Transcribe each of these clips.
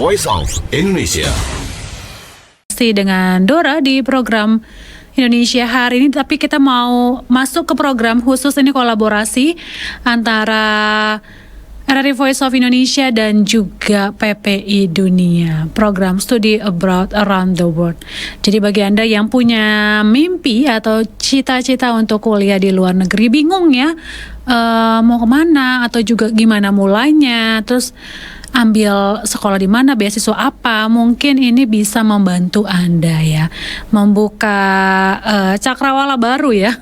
Voice of Indonesia. Dengan Dora di program Indonesia hari ini, tapi kita mau masuk ke program khusus ini, kolaborasi antara RRI Voice of Indonesia dan juga PPI Dunia, program Studi Abroad Around the World. Jadi bagi Anda yang punya mimpi atau cita-cita untuk kuliah di luar negeri, bingung ya mau kemana atau juga gimana mulainya, terus ambil sekolah di mana, beasiswa apa, mungkin ini bisa membantu Anda ya, membuka cakrawala baru ya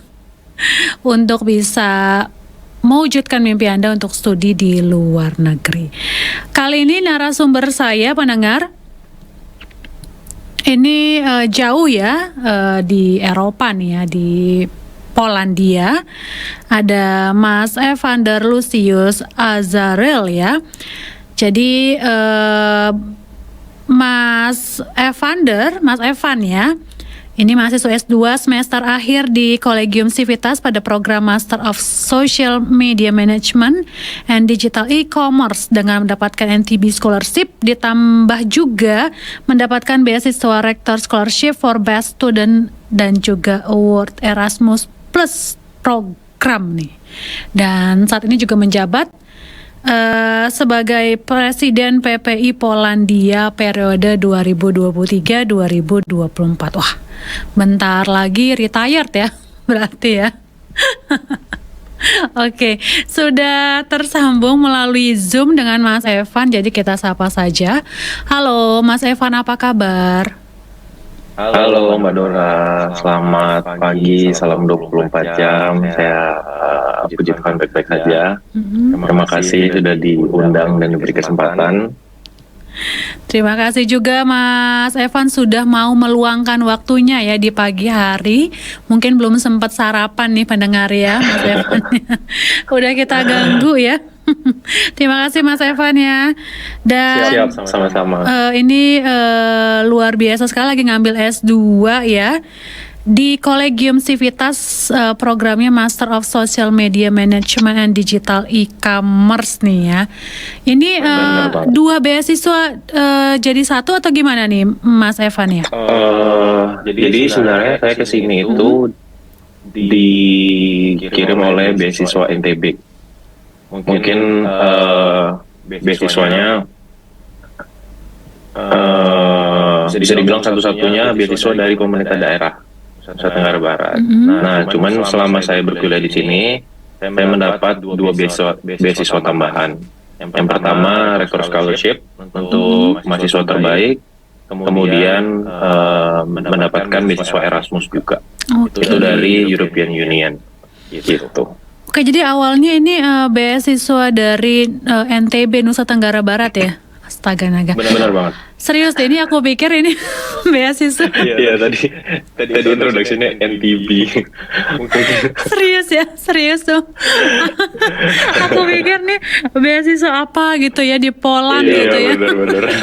untuk bisa mewujudkan mimpi Anda untuk studi di luar negeri. Kali ini narasumber saya, pendengar, ini jauh ya, di Eropa nih ya, di Polandia. Ada Mas Evander Lucius Azarel ya. Jadi Mas Evan ya, ini mahasiswa S2 semester akhir di Collegium Civitas pada program Master of Social Media Management and Digital E-Commerce dengan mendapatkan NTB Scholarship, ditambah juga mendapatkan beasiswa Rector Scholarship for Best Student dan juga Award Erasmus Plus program nih. Dan saat ini juga menjabat sebagai Presiden PPI Polandia periode 2023-2024. Wah, bentar lagi retired ya, berarti ya. Oke, sudah tersambung melalui Zoom dengan Mas Evan, jadi kita sapa saja. Halo Mas Evan, apa kabar? Halo Mbak Dora, selamat pagi, salam 24 jam. Saya puji Tuhan baik-baik saja. Terima kasih sudah diundang dan diberi kesempatan. Terima kasih juga Mas Evan sudah mau meluangkan waktunya ya di pagi hari. Mungkin belum sempat sarapan nih pendengar ya Mas Evan. Udah kita ganggu ya. Terima kasih Mas Evan ya. Dan Siap, sama-sama. Ini luar biasa sekali, lagi ngambil S2 ya di Collegium Civitas, programnya Master of Social Media Management and Digital E-Commerce nih ya. Ini dua beasiswa jadi satu atau gimana nih Mas Evan ya? Jadi sebenarnya saya kesini itu dikirim oleh beasiswa NTB. Mungkin beasiswanya bisa dibilang satu-satunya beasiswa dari pemerintah daerah Nusa Tenggara Barat. Nah, cuman selama saya berkuliah di sini, saya mendapat dua beasiswa tambahan. Yang pertama, Rector Scholarship untuk mahasiswa terbaik, kemudian mendapatkan beasiswa Erasmus juga. Itu dari European Union, gitu. Oke, jadi awalnya ini beasiswa dari NTB Nusa Tenggara Barat ya? Astaga naga. Benar banget. Serius deh, ini aku pikir ini beasiswa. Iya, tadi introduksinya NTB. Serius tuh. Aku pikir nih beasiswa apa gitu ya di Poland gitu ya. Benar.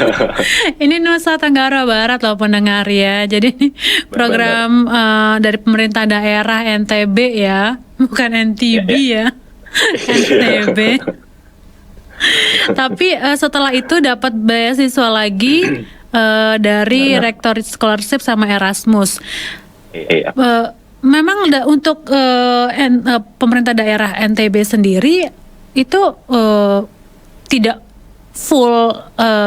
Ini Nusa Tenggara Barat loh pendengar ya. Jadi ini program dari pemerintah daerah NTB ya, bukan NTB ya. NTB. Tapi setelah itu dapat beasiswa lagi dari Rector Scholarship sama Erasmus. Memang untuk pemerintah daerah NTB sendiri itu tidak full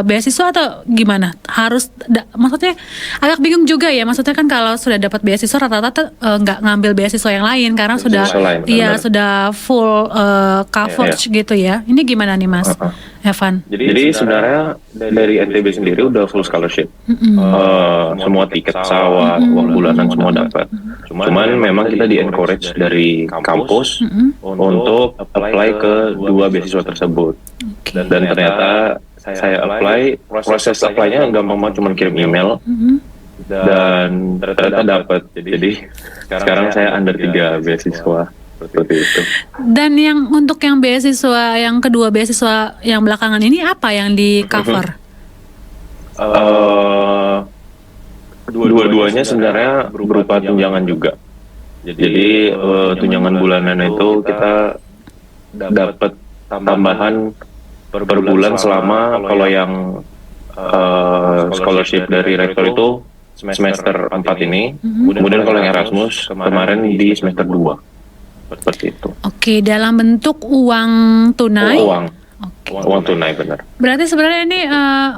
beasiswa atau gimana? Harus maksudnya agak bingung juga ya. Maksudnya kan kalau sudah dapat beasiswa rata-rata nggak ngambil beasiswa yang lain karena sudah sudah full coverage gitu ya. Ini gimana nih Mas Evan? Jadi sebenarnya dari NTB sendiri udah full scholarship. Semua tiket pesawat, uang bulanan semua dapat. Cuman memang kita di-encourage dari kampus untuk apply ke dua beasiswa tersebut. Dan ternyata saya apply, proses apply-nya gampang banget, cuma kirim email dan ternyata dapat. Jadi sekarang saya under 3 beasiswa seperti itu. Dan yang untuk yang beasiswa, yang kedua beasiswa yang belakangan ini apa yang di cover? Dua-duanya sebenarnya berupa tunjangan juga. Jadi tunjangan bulanan itu kita dapat tambahan per bulan selama kalau yang scholarship dari rektor itu semester 4 ini. Kemudian kalau yang Erasmus kemarin di semester 2. Seperti itu. Oke, dalam bentuk uang tunai? Uang tunai, benar. Berarti sebenarnya ini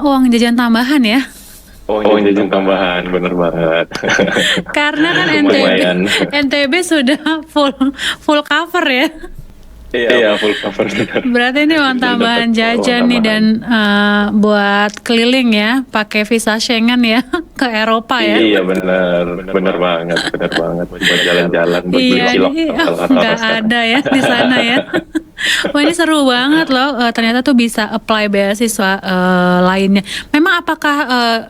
uang jajan tambahan ya? Uang jajan tambahan, benar banget. Karena kan NTB sudah full cover ya? Iya, full cover. Berarti ini uang tambahan jajan nih dan buat keliling ya, pakai visa Schengen ya ke Eropa ya. Iya benar banget. Buat jalan-jalan, buat beli cilok. Nggak ada ya di sana ya. Wah ini seru banget loh. Ternyata tuh bisa apply beasiswa lainnya. Memang apakah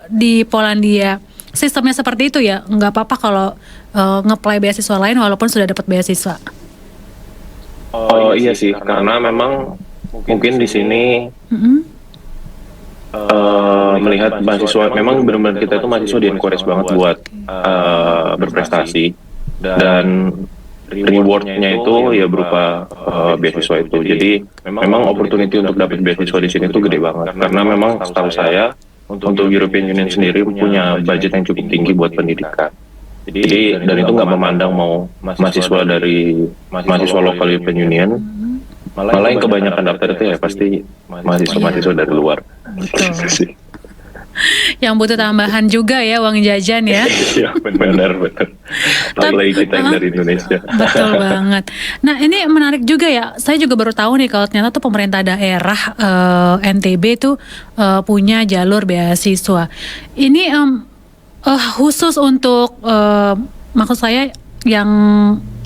di Polandia sistemnya seperti itu ya? Nggak apa-apa kalau nge-apply beasiswa lain walaupun sudah dapat beasiswa. Oh iya sih, karena memang mungkin di sini melihat mahasiswa, memang benar-benar kita itu mahasiswa di-encourage banget buat berprestasi, dan rewardnya itu ya berupa beasiswa itu. Jadi memang opportunity untuk dapat beasiswa di sini itu gede banget, karena memang setahu saya untuk European Union sendiri punya budget yang cukup tinggi buat pendidikan. Jadi dan itu nggak memandang mau mahasiswa dari mahasiswa lokal European Union, malah yang kebanyakan daftar itu ya pasti mahasiswa dari luar. Betul. Yang butuh tambahan juga ya uang jajan ya. Iya benar. Apalagi kita yang dari Indonesia. Betul banget. Nah ini menarik juga ya. Saya juga baru tahu nih kalau ternyata tuh pemerintah daerah NTB tuh punya jalur beasiswa. Ini khusus untuk maksud saya yang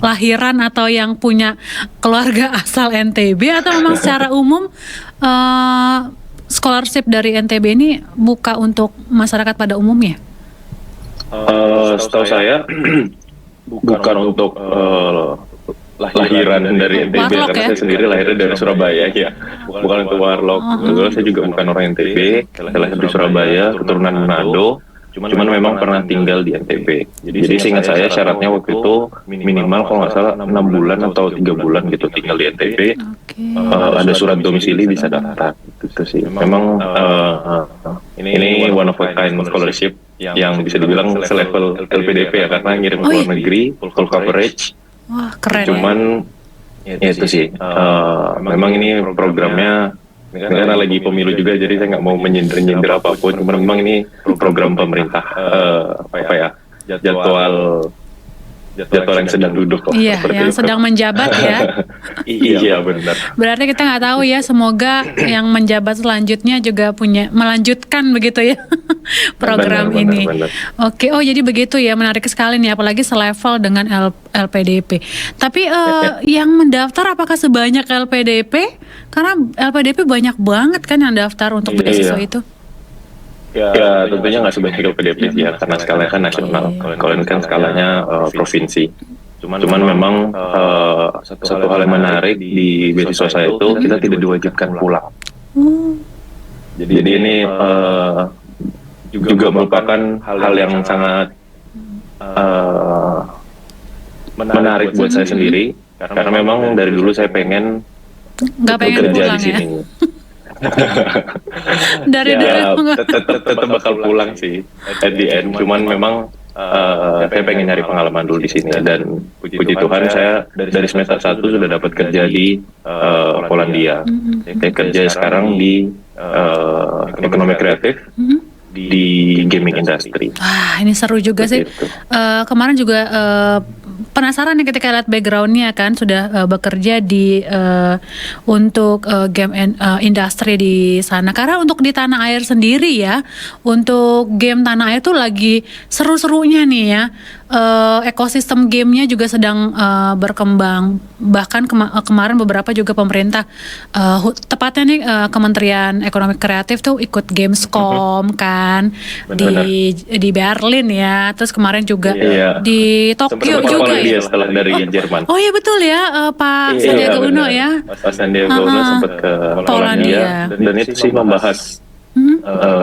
lahiran atau yang punya keluarga asal NTB, atau memang secara umum scholarship dari NTB ini buka untuk masyarakat pada umumnya? Setahu saya bukan untuk lahiran dari NTB, Warlock, karena ya? saya sendiri lahirnya dari Surabaya ya, bukan untuk Warlock. Saya juga bukan orang NTB, saya lahir di Surabaya, keturunan Manado. Cuman memang pernah tinggal di NTB. Jadi seingat saya syaratnya waktu itu minimal kalau nggak salah 6 bulan atau 3 bulan gitu tinggal di NTB. Ada surat domisili bisa daftar. Gitu sih. Memang ini one of a kind scholarship yang bisa dibilang selevel LPDP ya, karena ngirim ke luar negeri, full coverage. Wah keren. Cuman ya itu sih. Memang ini programnya. Karena lagi pemilu juga, jadi saya nggak mau menyindir apapun. Cuma memang ini program pemerintah, jadwal yang sedang duduk. Iya, yang sedang menjabat ya. Iya benar. Berarti kita nggak tahu ya. Semoga yang menjabat selanjutnya juga melanjutkan begitu ya program ini. Benar. Oke, jadi begitu ya, menarik sekali nih, apalagi selevel dengan LPDP. Tapi yang mendaftar apakah sebanyak LPDP? Karena LPDP banyak banget kan yang daftar untuk beasiswa itu. Ya tentunya nggak sebanyak LPDP ya, karena skalanya kan nasional. Kalau ini kan skalanya provinsi. Cuman memang satu hal yang menarik di beasiswa saya itu, kita tidak diwajibkan pulang. Jadi ini juga merupakan hal yang sangat menarik buat saya sendiri, karena memang dari dulu saya pengen pengen pulang di sini. Tetap bakal pulang sih at the end. Cuman memang saya pengen nyari pengalaman dulu di sini, dan puji Tuhan saya dari semester 1 sudah dapat kerja di Polandia. Saya kerja sekarang di ekonomi kreatif di gaming industry. Wah ini seru juga sih. Kemarin juga penasaran nih ketika lihat backgroundnya kan, sudah bekerja di untuk game industry di sana. Karena untuk di tanah air sendiri ya, untuk game tanah air tuh lagi seru-serunya nih ya. Ekosistem gamenya juga sedang berkembang. Bahkan kemarin beberapa juga pemerintah, tepatnya nih Kementerian Ekonomi Kreatif tuh ikut Gamescom kan di Berlin ya. Terus kemarin juga di Tokyo juga ya. Setelah dari Jerman. Oh iya betul ya, Pak Sandiaga Uno ya. Pak Sandiaga Uno sempat ke Polandia, dan itu sih membahas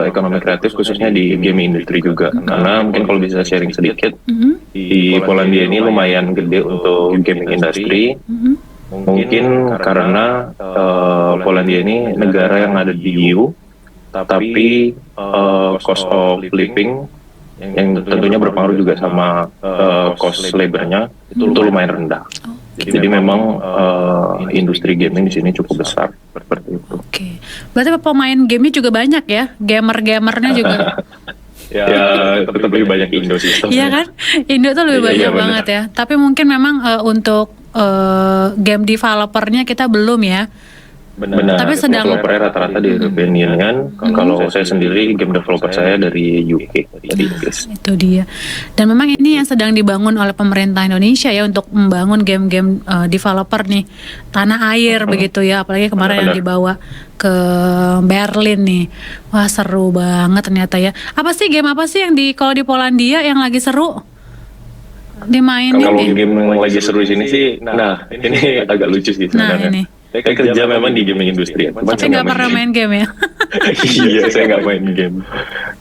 ekonomi kreatif khususnya di gaming industry juga. Karena mungkin kalau bisa sharing sedikit, di Polandia ini lumayan gede untuk gaming industry. Mungkin karena Polandia ini negara yang ada di EU, tapi cost of living yang tentunya berpengaruh juga sama cost labornya itu lumayan rendah. Jadi memang industri gaming di sini cukup besar seperti itu. Oke, berarti pemain gamenya juga banyak ya, gamer-gamernya juga. Ya, tetap lebih banyak Indo sih. Iya kan, Indo tuh lebih banyak Iya, banget ya. Tapi mungkin memang untuk game developernya kita belum ya. Benar. Tapi sedang developernya rata-rata di European Union. Kalau saya sendiri game developer saya dari UK, dari Inggris. Itu dia. Dan memang ini yang sedang dibangun oleh pemerintah Indonesia ya untuk membangun game-game developer nih tanah air begitu ya. Apalagi kemarin yang dibawa ke Berlin nih. Wah seru banget ternyata ya. Apa sih game apa sih yang kalau di Polandia yang lagi seru dimainin Kalau nih? game yang lagi seru di sini sih, nah ini agak lucu sih Nah sebenarnya. ini. Saya kerja memang di gaming industri ya. Tapi nggak pernah main game ya? Iya, saya nggak main game.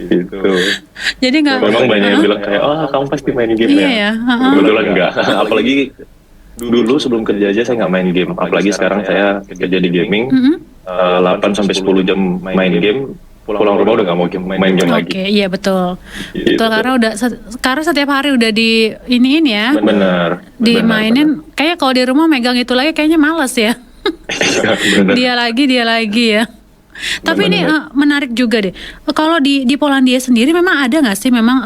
Gitu. Jadi nggak. Memang banyak yang bilang kayak, oh kamu pasti main game Iya ya. ya. Kebetulan enggak. Apalagi dulu sebelum kerja aja saya nggak main game. Apalagi sekarang saya kerja di gaming, 8-10 jam main game. Pulang rumah udah nggak mau main game lagi. Oke, iya betul. Gitu. Betul karena sekarang setiap hari udah di iniin ya. Benar. Dimainin. Kayak kalau di rumah megang itu lagi kayaknya males ya. Benar. Dia lagi ya. Tapi ini menarik juga deh. Kalau di Polandia sendiri memang ada nggak sih memang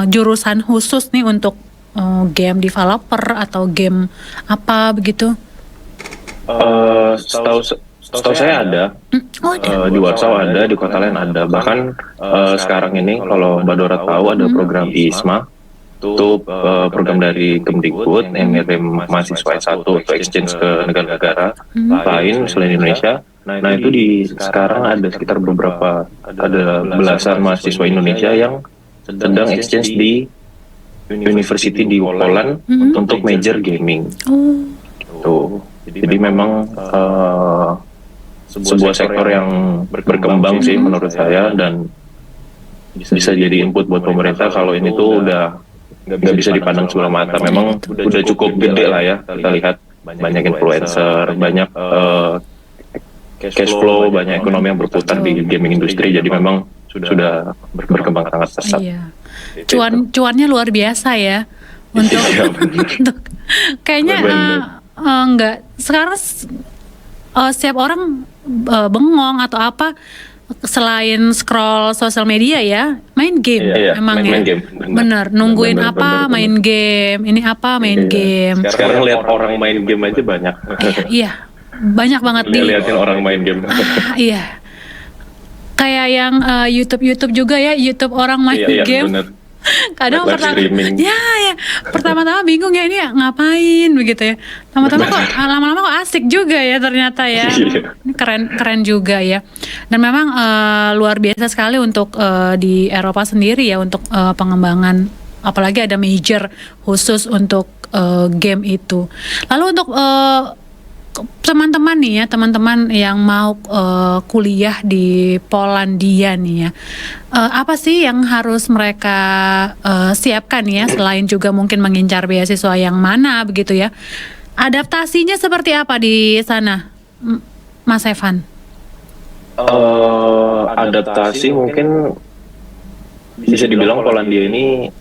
jurusan khusus nih untuk game developer atau game apa begitu? Setahu saya ada. Oh ada. Di Warsaw ada, di kota lain ada. Bahkan sekarang ini kalau Mbak Dora tahu ada program ISMA. Itu program dari Kemdikbud yang ngirim mahasiswa S1 untuk exchange ke negara-negara lain selain Indonesia. Nah itu sekarang ada sekitar ada belasan mahasiswa Indonesia yang sedang exchange di university di Poland untuk major gaming. Tuh. Jadi memang sebuah sektor yang berkembang sih menurut saya dan bisa jadi input buat pemerintah kalau ini tuh udah nggak bisa dipandang sebelah mata. Memang udah cukup gede lah ya. Kita lihat banyak influencer, banyak cash flow, banyak ekonomi yang berputar di gaming industri. Jadi memang sudah berkembang sangat pesat. Iya. Cuannya luar biasa ya untuk kayaknya nggak sekarang setiap orang bengong atau apa selain scroll sosial media ya main game emang main ya game. bener nungguin apa main game ini apa main game sekarang lihat orang main game aja banyak. Iya banyak banget liatin orang main game. Iya kayak yang YouTube juga ya YouTube orang main game bener. Kadang pertama-tama bingung ya ini ngapain begitu ya. Lama-lama kok asik juga ya ternyata ya. Ini keren juga ya. Dan memang luar biasa sekali untuk di Eropa sendiri ya untuk pengembangan apalagi ada major khusus untuk game itu. Lalu untuk teman-teman nih ya, teman-teman yang mau kuliah di Polandia nih ya, apa sih yang harus mereka siapkan ya selain juga mungkin mengincar beasiswa yang mana begitu ya? Adaptasinya seperti apa di sana, Mas Evan? Adaptasi mungkin bisa dibilang Polandia ini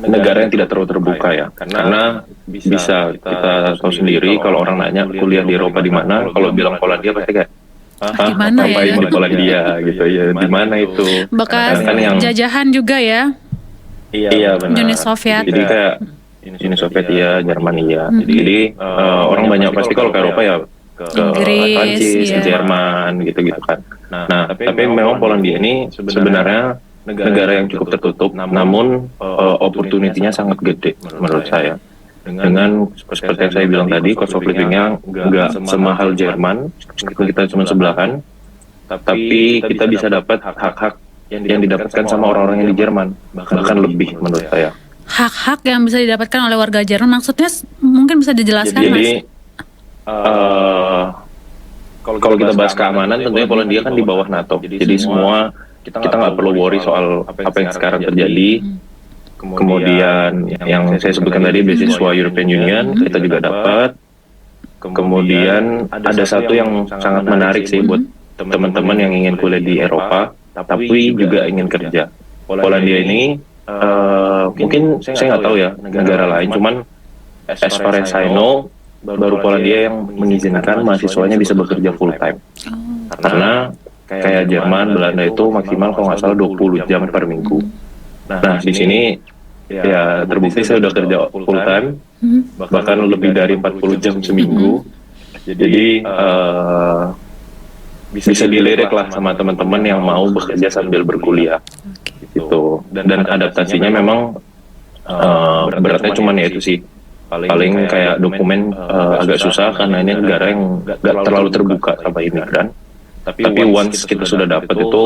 negara yang tidak terlalu terbuka ya, karena bisa kita tahu sendiri kalau orang nanya kuliah di Eropa di mana, kalau bilang Polandia pasti kayak di mana ya? Di Polandia gitu ya, di mana itu? Bekas jajahan juga ya? Iya benar. Uni Soviet. Jadi kayak Uni Soviet ya, Jerman ya. Jadi orang banyak pasti kalau ke Eropa ya ke Prancis, ke Jerman gitu-gitu kan. Nah tapi memang Polandia ini sebenarnya negara yang cukup tertutup, namun opportunity-nya sangat gede menurut saya. Dengan seperti yang saya bilang tadi, cost of living-nya nggak semahal Jerman, meskipun kita cuma sebelahan, tapi kita bisa dapat hak-hak yang didapatkan sama orang-orang yang di Jerman, bahkan lebih menurut saya. Hak-hak yang bisa didapatkan oleh warga Jerman, maksudnya mungkin bisa dijelaskan, Mas? Kalau kita bahas keamanan, tentunya Polandia kan di bawah NATO, jadi semua kita nggak perlu worry soal apa yang sekarang terjadi. Kemudian yang saya sebutkan tadi beasiswa European Union kita juga dapat. Kemudian ada satu yang sangat menarik sih buat teman-teman yang ingin kuliah di Eropa, tapi juga ingin kerja. Polandia ini mungkin saya nggak tahu ya negara lain, cuman as far as I know, baru Polandia yang mengizinkan mahasiswanya bisa bekerja full time. Karena kayak Jerman, Belanda itu maksimal kalau nggak salah 20 jam per minggu. Nah di sini ya terbukti saya udah kerja full time, bahkan lebih dari 40 jam seminggu. Jadi bisa dilirik lah sama teman-teman yang mau bekerja sambil berkuliah. Gitu. Dan adaptasinya memang beratnya cuman ya itu sih, paling kayak dokumen agak susah karena ini negara yang nggak terlalu terbuka sama imigran. Tapi once kita sudah dapat itu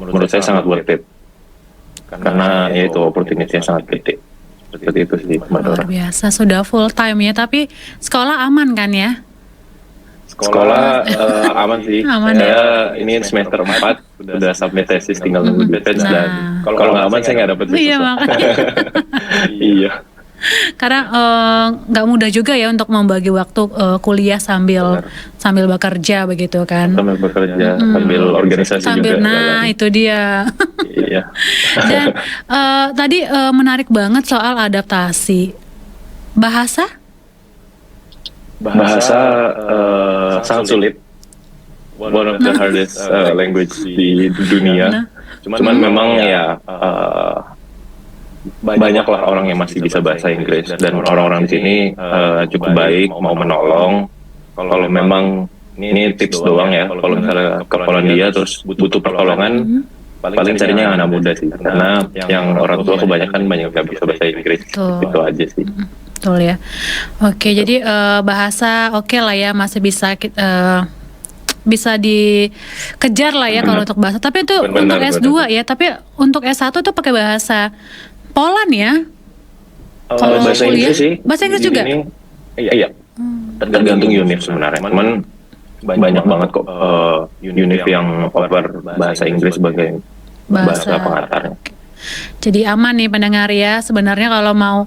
menurut saya sangat worth it karena ya itu opportunity-nya sangat gede. Seperti itu sih, Mbak Dora. Luar biasa, sudah full time ya, tapi sekolah aman kan ya? Sekolah aman sih. Aman saya ini semester 4 udah submit tesis, tinggal nunggu defense dan kalau nggak aman saya nggak dapet Iya makanya. Iya. Karena nggak mudah juga ya untuk membagi waktu kuliah sambil bekerja begitu kan. Sambil bekerja, sambil organisasi Sambil, juga. nah itu dia. Iya. Dan tadi menarik banget soal adaptasi bahasa. Bahasa sangat sulit. One of the hardest language di dunia. Cuman memang ya banyak lah orang yang masih bisa bahasa Inggris dan orang-orang di sini cukup baik, mau menolong. Kalau memang ini tips doang ya, kalau misalnya ke Polandia terus butuh pertolongan, paling carinya yang anak muda sih, karena yang orang tua kebanyakan banyak nggak bisa bahasa Inggris. Itu aja sih. Betul ya. Oke, jadi bahasa oke lah ya, masih bisa dikejar lah ya kalau untuk bahasa. Tapi itu untuk S2 ya, tapi untuk S1 tuh pakai bahasa Poland ya. Kalau bahasa kuliah, Inggris sih. bahasa Inggris juga. Iya. Tergantung univ sebenarnya. Cuman banyak banget kok univ yang offer bahasa Inggris sebagai bahasa pengantarnya. Jadi aman nih pendengar ya. Sebenarnya kalau mau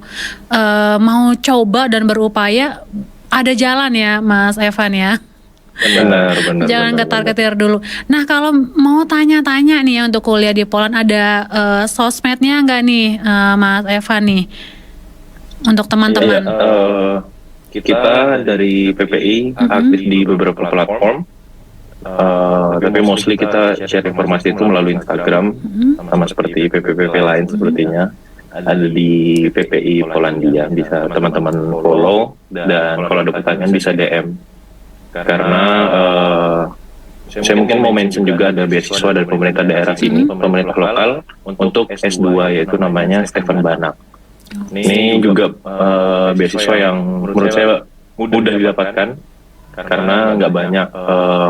coba dan berupaya, ada jalan ya Mas Evan ya. Benar. Jangan ketar-ketir dulu. Nah kalau mau tanya-tanya nih ya untuk kuliah di Poland, ada sosmednya nggak nih Mas Evan nih untuk teman-teman? Kita dari PPI aktif di beberapa platform, tapi mostly kita share informasi itu melalui Instagram, sama seperti PPP lain sepertinya. Ada di PPI Polandia, bisa teman-teman follow, dan kalau ada pertanyaan bisa DM. Karena saya mungkin mau mention juga ada beasiswa dari pemerintah daerah sini, pemerintah lokal untuk S2 yaitu namanya Stefan Banak. Ini juga beasiswa yang menurut saya mudah didapatkan karena nggak banyak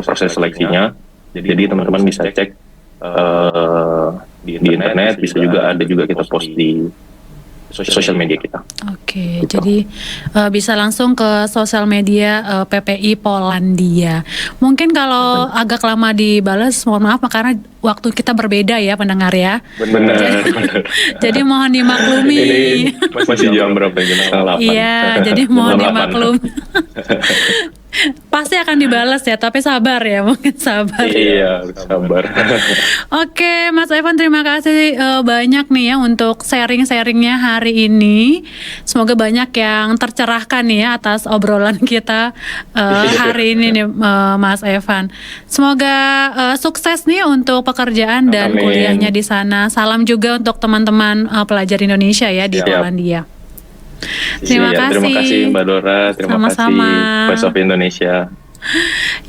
proses seleksinya. Jadi teman-teman bisa cek di internet, bisa juga kita post di sosial media kita. Oke, jadi bisa langsung ke sosial media PPI Polandia. Mungkin kalau agak lama dibalas, mohon maaf karena waktu kita berbeda ya pendengar ya. Benar. Jadi mohon dimaklumi. Ini masih jam berapa ini? Setengah 8. Iya, jadi mohon dimaklumi. Pasti akan dibalas ya, tapi sabar ya, mungkin sabar. Iya, sabar. Oke, Mas Evan, terima kasih banyak nih ya untuk sharing-sharingnya hari ini. Semoga banyak yang tercerahkan nih ya atas obrolan kita hari ini nih Mas Evan. Semoga sukses nih untuk pekerjaan dan kuliahnya di sana. Salam juga untuk teman-teman pelajar Indonesia ya di Polandia. Terima kasih Mbak Dora, terima kasih Voice of Indonesia.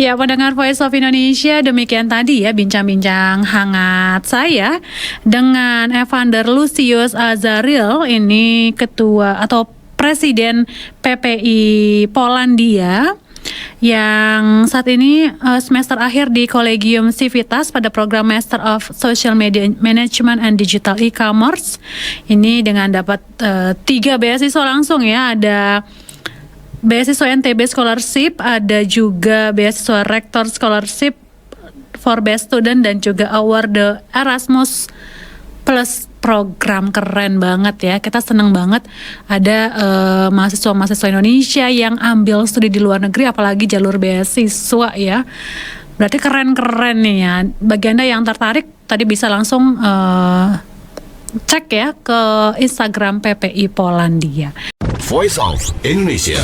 Ya, pendengar Voice of Indonesia, demikian tadi ya bincang-bincang hangat saya dengan Evander Lucius Azaril, ini ketua atau presiden PPI Polandia yang saat ini semester akhir di Collegium Civitas pada program Master of Social Media Management and Digital E-Commerce. Ini dengan dapat 3 beasiswa langsung ya, ada beasiswa NTB Scholarship, ada juga beasiswa Rector Scholarship for Best Student, dan juga Award the Erasmus Plus program. Keren banget ya, kita seneng banget ada mahasiswa-mahasiswa Indonesia yang ambil studi di luar negeri, apalagi jalur beasiswa ya. Berarti keren-keren nih ya. Bagi Anda yang tertarik, tadi bisa langsung cek ya ke Instagram PPI Polandia. Voice of Indonesia.